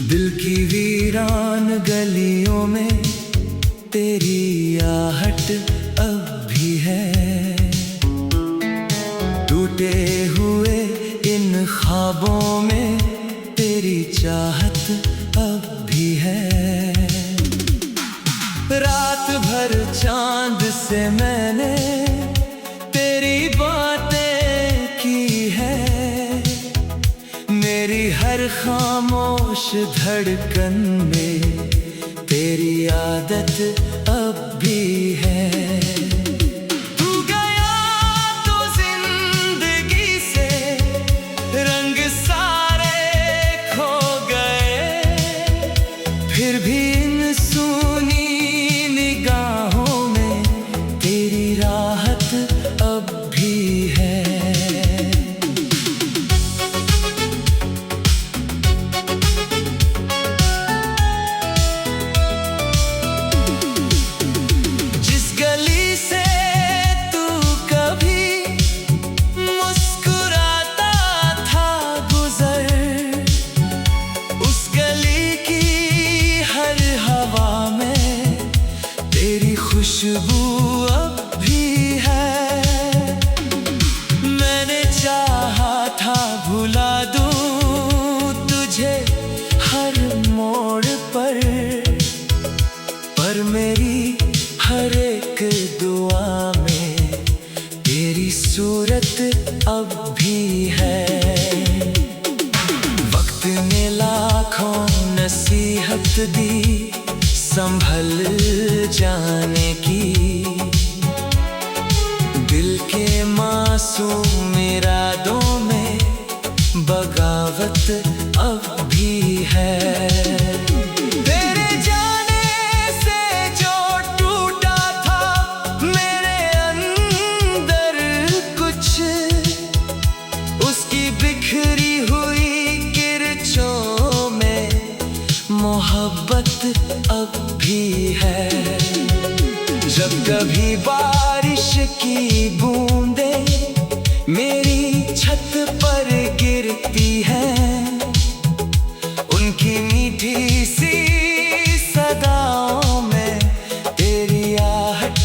दिल की वीरान गलियों में तेरी आहट अब भी है। टूटे हुए इन ख्वाबों में तेरी चाहत अब भी है। रात भर चांद से मैंने तेरी बातें की है। मेरी हर खामोश धड़कन में तेरी आदत अब भी है। तू गया तो जिंदगी से रंग सारे खो गए। फिर भी इन सूनी निगाहों में तेरी राहत अब भी है। खुशबू अब भी है। मैंने चाहा था भुला दूं तुझे हर मोड़ पर मेरी हर एक दुआ में तेरी सूरत अब भी है। वक्त ने लाखों नसीहत दी संभल जाने की। दिल के मासूम इरादों में बगावत अब भी है। तेरे जाने से जो टूटा था मेरे अंदर कुछ, उसकी बिखरी हुई किरचों में मोहब्बत अब भी है। जब कभी बारिश की बूंदें मेरी छत पर गिरती हैं, उनकी मीठी सी सदाओं में तेरी आहट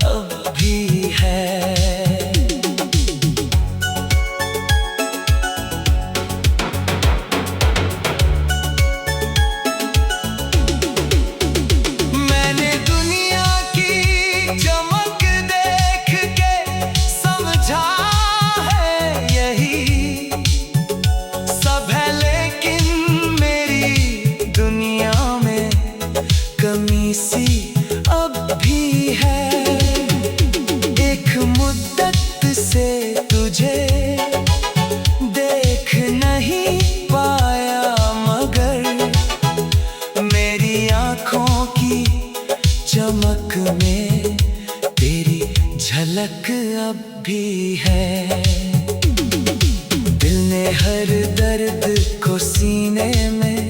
अब भी है। अब भी है। एक मुद्दत से तुझे देख नहीं पाया, मगर मेरी आँखों की चमक में तेरी झलक अब भी है। दिल ने हर दर्द को सीने में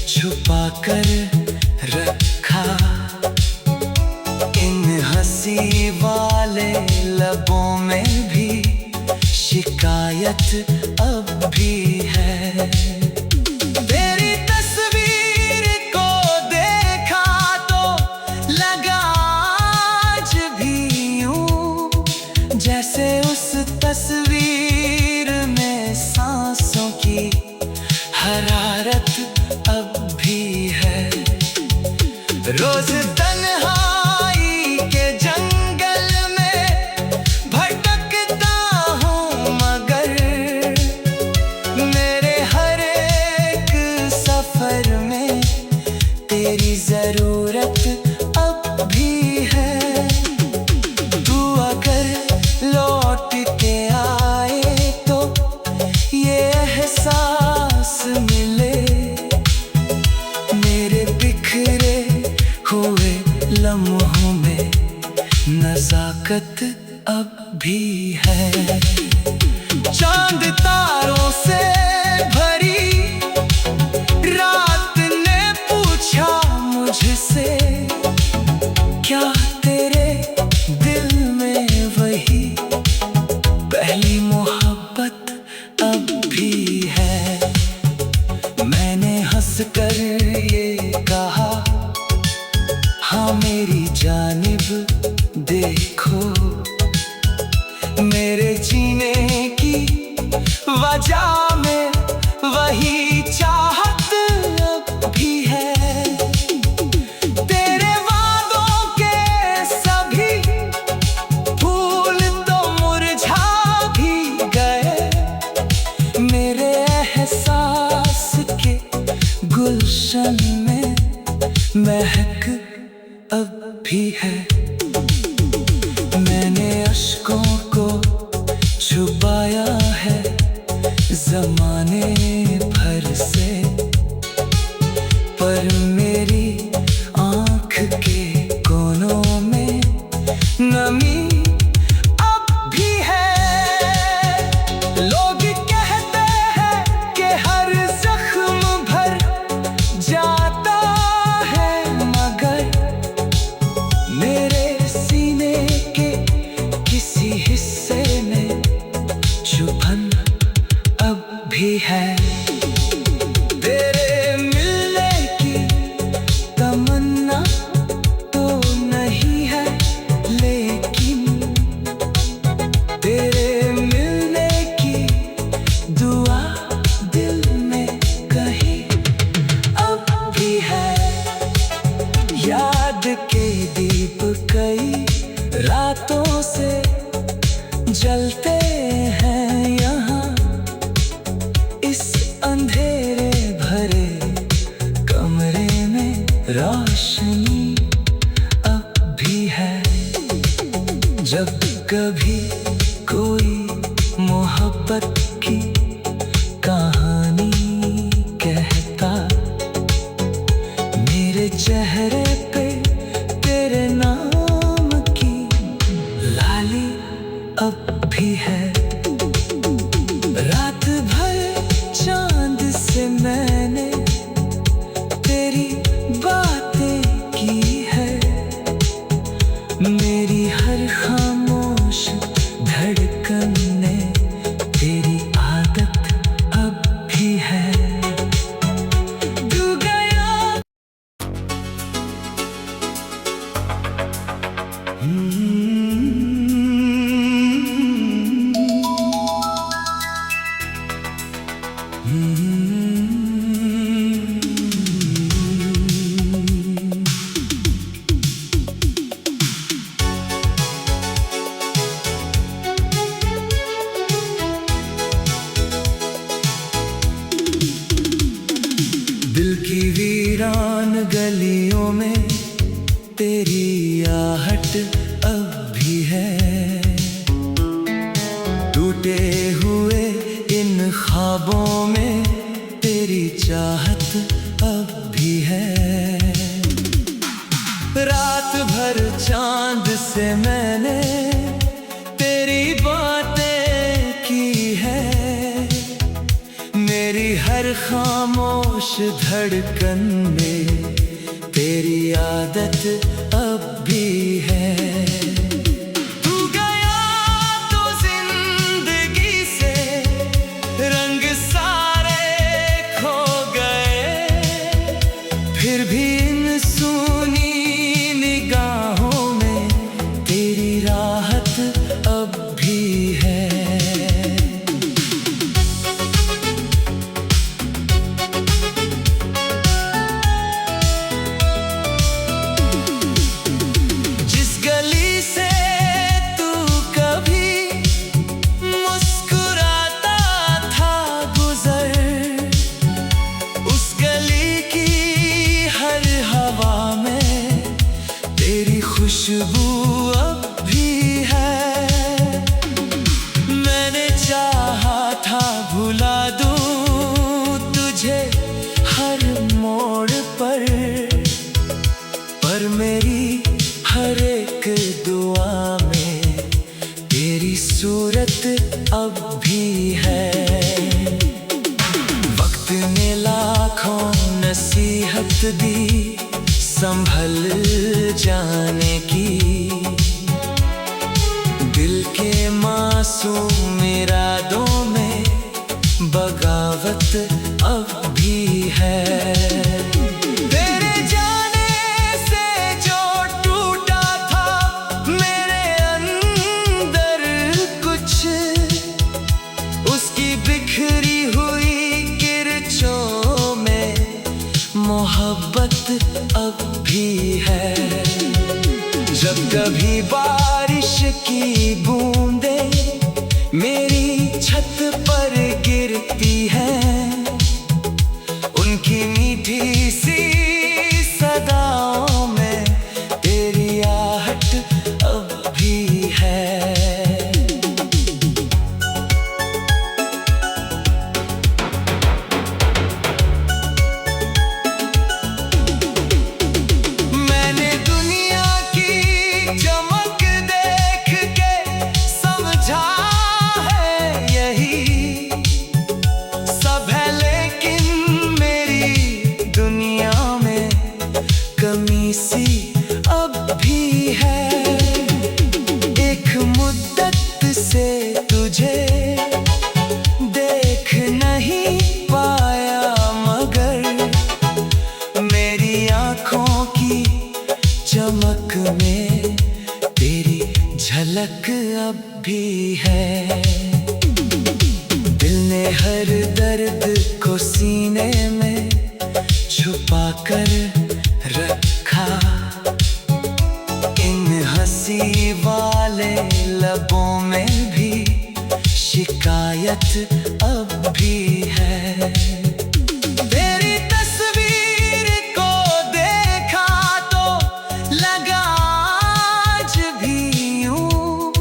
छुपा कर रखा। इन हंसी वाले लबों में भी शिकायत अब भी है। तेरी तस्वीर को देखा तो लगा आज भी यूं, जैसे उस तस्वीर में सांसों की हरारत अब भी है। रोज तन्हाई के जंगल में भटकता हूँ, मगर मेरे हर एक सफर में तेरी जरूरत अब भी है। तू अगर लौट के आए तो ये एहसास मिले, मेरे बिखरे हुए लम्हों में नजाकत अब भी है। चांद तारों से भरी रात ने पूछा मुझसे, क्या तेरे दिल में वही पहली मोहब्बत अब भी है। मैंने हंस कर ये कहा, हाँ मेरी जानिब देखो, मेरे जीने की वजह में वही चाहत अब भी है। तेरे वादों के सभी फूल तो मुरझा भी गए, मेरे एहसास के गुलशन में महक अब भी है। मैंने अश्कों को छुपाया है ज़माने भर से, पर मेरी आँख के कोनों में नमी अब भी है। लोग कहते हैं कि हर जख्म भर जाता है, मगर मेरे सीने के किसी हिस्से में चुभन अब भी है। तेरे मिलने की तमन्ना तो नहीं है, लेकिन तेरे मिलने की दुआ दिल में कहीं अब भी है। याद के दीप कई रातों से जलते हैं यहाँ, इस अंधेरे भरे कमरे में रोशनी अब भी है। जब कभी कोई मोहब्बत की कहानी कहता, मेरे चेहरे पे तेरे नाम की लाली अब भी है। रात भर चांद से मैंने तेरी बातें की है, मेरी हर खामोश धड़कन ने तेरी आदत अब भी है। तू गया दिल की वीरान गलियों में तेरी आहट अब भी है। टूटे हुए इन ख्वाबों में तेरी चाहत अब भी है। रात भर चांद से मैंने तेरी बातें की है, मेरी हर खामोश धड़कन में तेरी आदत अब भी है। तू गया तो जिंदगी से रंग सारे खो गए, फिर भी इन सूनी निगाहों में तेरी राहत अब भी है। खुशबू अब भी है। मैंने चाहा था भुला दूं तुझे हर मोड़ पर मेरी हर एक दुआ जिद अब भी है। वक्त ने लाखों नसीहत दी संभल जाने की। दिल के मासूम इरादों में बगावत अब भी है। मोहब्बत अब भी है। जब कभी बारिश की बूंदें मेरी छत पर गिरती हैं, उनकी मीठी सी सदाओं में तेरी आहट अब भी है। अब भी है। एक मुद्दत से तुझे देख नहीं पाया, मगर मेरी आँखों की चमक में तेरी झलक अब भी है। दिल ने हर दर्द को सीने में छुपा कर रखा। इन हंसी वाले लबों में भी शिकायत अब भी है। तेरी तस्वीर को देखा तो लगा आज भी यूं,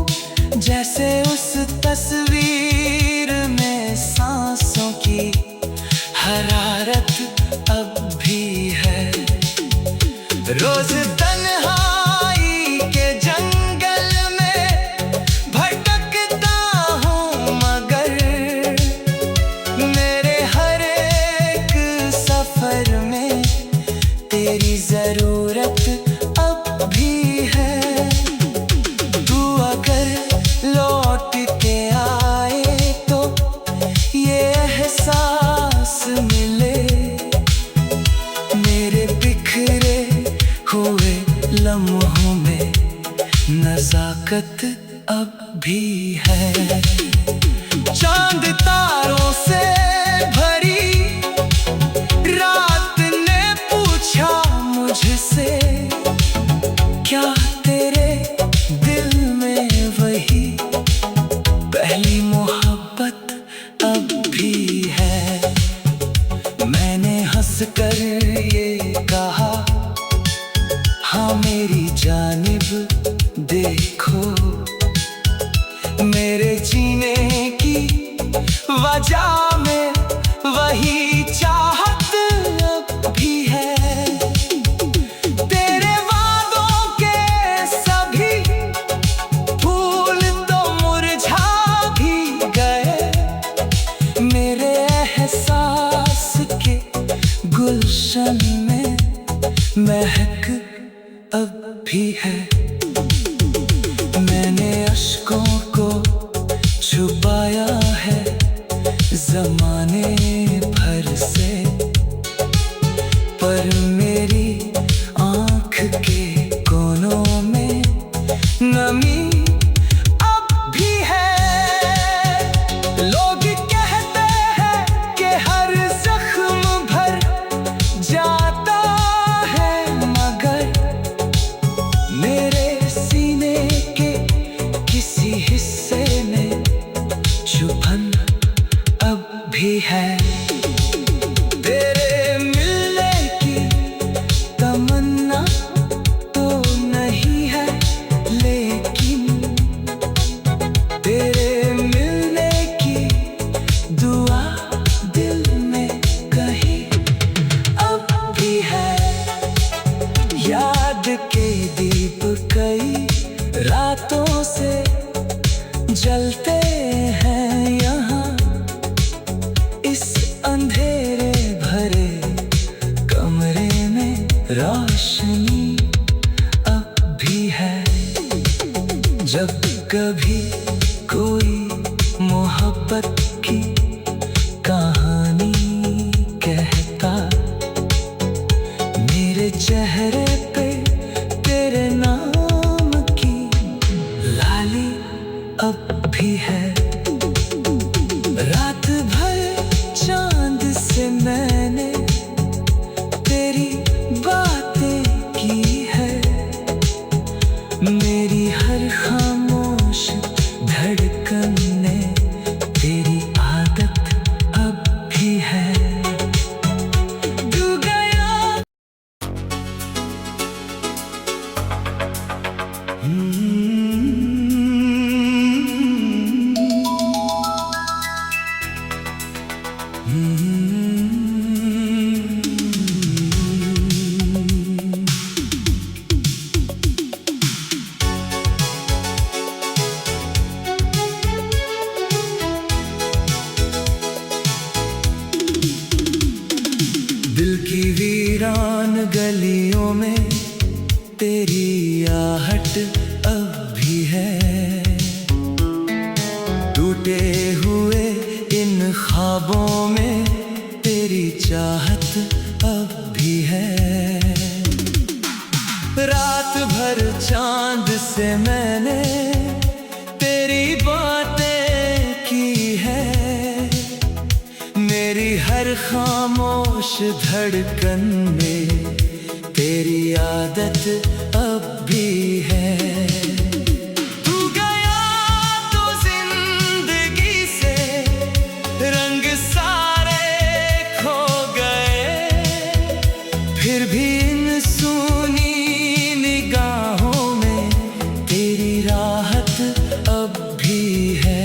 जैसे उस तस्वीर में सांसों की हरारत अब भी है। रोज तन्हाई के जंगल में भटकता हूँ, मगर मेरे हर एक सफर में तेरी जरूरत अब भी है। तू अगर लौट के आए तो ये एहसास मिले, मेरे बिखरे हुए लम्हों में नज़ाकत अब भी है। चांद तारों से भरी रात ने पूछा मुझसे, क्या तेरे दिल में वही पहली मोहब्बत अब भी है। मैंने हंसकर ये कहा, हाँ मेरी जानिब देखो, मेरे जीने की वजह में वही चाहत अब भी है। तेरे वादों के सभी फूल तो मुरझा भी गए, मेरे एहसास के गुलशन में महक अब भी है। मैंने अश्कों को छुपाया है ज़माने भर से, पर मेरी आँख के कोनों में नमी अब भी है। लोग कहते हैं कि हर जख्म भर जाता है, मगर मेरे सीने के किसी हिस्से में चुभन अब भी है। तेरे मिलने की तमन्ना तो नहीं है, लेकिन तेरे मिलने की दुआ दिल में कहीं अब भी है। याद के दीप कई रातों से जलते रोशनी अब भी है। जब कभी कोई मोहब्बत की कहानी कहता, मेरे चेहरे पे तेरे नाम की लाली अब भी है। रात भर चांद से मैंने तेरी बातें की है। मेरी हर खामोश धड़कन में तेरी आदत अब भी है। तू गया दिल की वीरान गलियों में तेरी आहट अब भी है। टूटे हुए इन ख्वाबों में तेरी चाहत अब भी है। रात भर चांद से मैंने तेरी बातें की है। मेरी हर खामोश धड़कन में तेरी आदत अब भी है। तू गया तो जिंदगी से रंग सारे खो गए। फिर भी इन सूनी निगाहों में तेरी राहत अब भी है।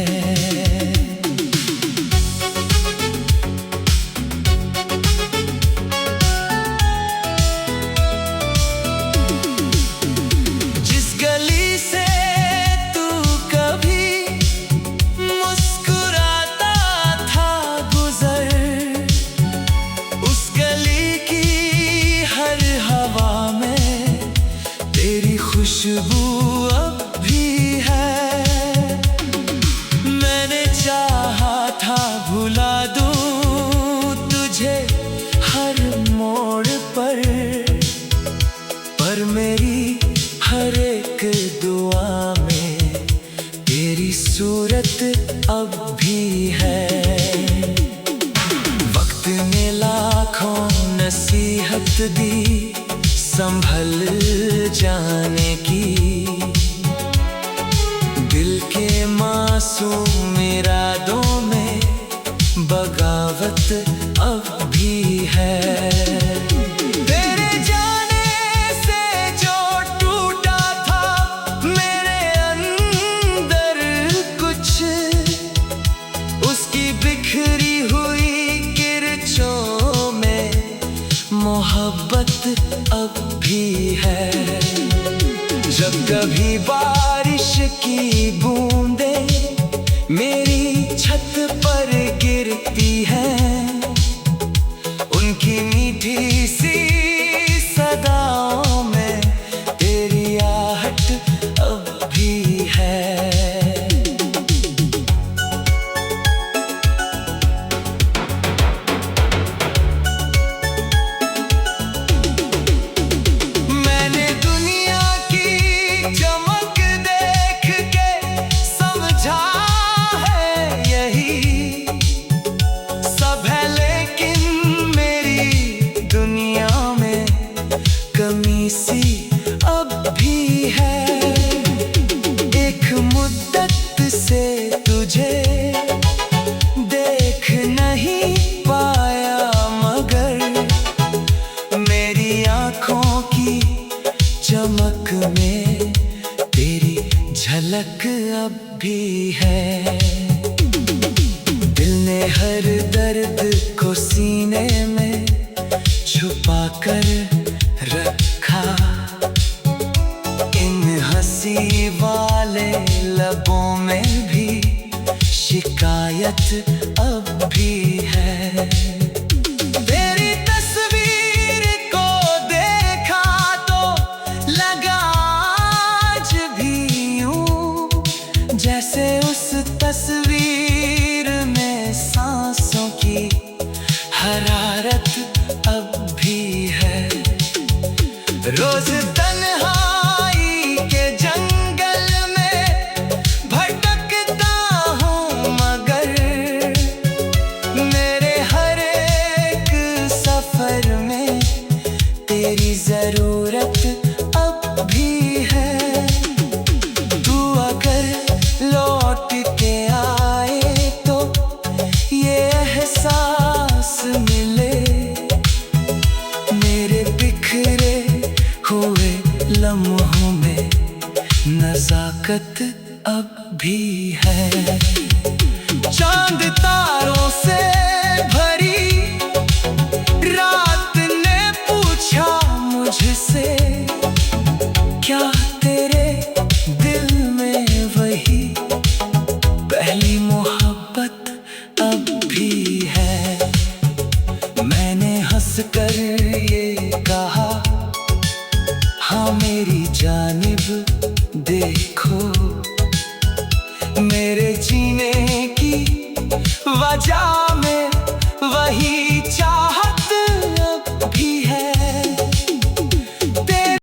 खुशबू अब भी है। मैंने चाहा था भुला दूं तुझे हर मोड़ पर मेरी हर एक दुआ में तेरी सूरत अब भी है। वक्त ने लाखों नसीहत दी संभल जाने की। दिल के मासूम इरादों में बगावत अब भी है। तेरे जाने से जो टूटा था मेरे अंदर कुछ, उसकी बिखरी हुई किरचों में मोहब्बत अब भी है। जब कभी बारिश की बूंदें मेरी छत पर गिरती हैं, उनकी मीठी सी सदाओं में तेरी आहट अब भी है। अब भी है। एक मुद्दत से तुझे देख नहीं पाया, मगर मेरी आँखों की चमक में तेरी झलक अब भी है। दिल ने हर दर्द को सीने में छुपा कर रखा। इन हंसी वाले लबों में भी शिकायत अब भी है। तेरी तस्वीर को देख रोज तन्हाई के जंगल में भटकता हूँ, मगर मेरे हर एक सफर में तेरी जरूरत अब भी है। तू अगर लौट के आए तो ये एहसास मिले, मेरे बिखरे हुए लम्हों में नज़ाकत अब भी है। चांद तारों से भरी रात ने पूछा मुझसे, क्या तेरे दिल में वही पहली मोहब्बत अब भी है? मैंने हंसकर ये कहा, हाँ मेरी जानिब देखो, मेरे जीने की वजह